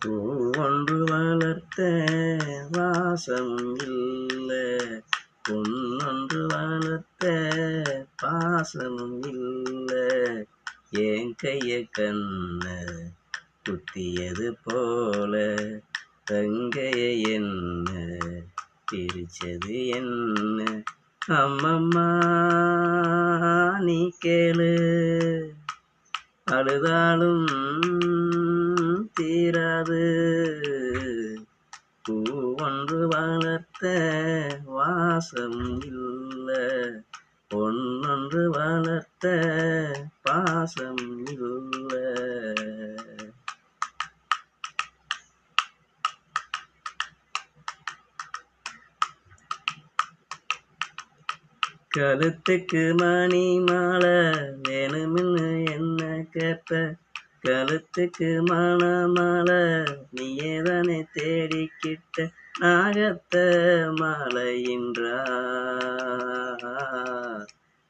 பூ ஒன்று வளர்த்த வாசம் இல்லை, பொன்னொன்று வளர்த்த பாசமும் இல்லை. என் கைய கண்ண குத்தியது போல தங்கைய என்ன பிரிச்சது என்ன. அம்மம்மா நீ கேளு, அழுதாலும் தீராது. பூ ஒன்று வளர்த்த வாசம் இல்லை, பொன்னொன்று வளர்த்த பாசம் இல்லை. கழுத்துக்கு மணி மாலை வேணும்னு என்ன கேட்ப, கழுத்துக்கு மணமாலை நீயேதானே தேடிக்கிட்ட. நாகத்த மாலையின்றா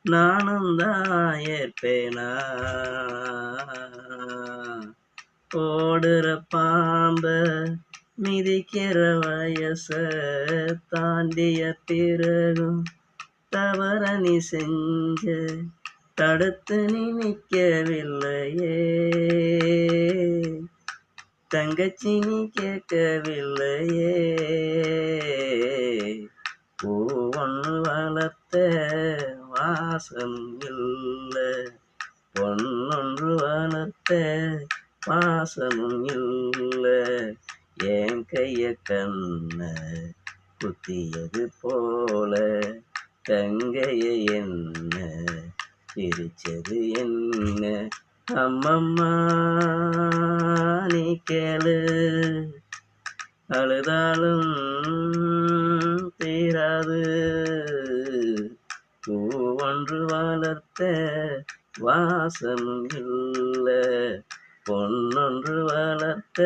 நானும் தான் ஏற்பேனா, ஓடுற பாம்ப மிதிக்கிற வயச தாண்டிய பிறகும் தவற நீ செஞ்ச, தடுத்து நீ நிற்கவில்லையே தங்கச்சி, நீ கேட்கவில்லையே. பூ ஒன்று வளர்த்த வாசம் இல்லை, பொன்னொன்று வளர்த்த பாசமும் இல்லை. என் கைய கண்ண குத்தியது போல தங்கைய என்ன பிரிச்சது என்ன. அம்மம்மா நீ கேளு, அழுதாலும் தீராது. பூ ஒன்று வளர்த்த வாசமும் இல்லை, பொன்னொன்று வளர்த்த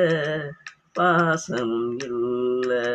பாசமும் இல்லை.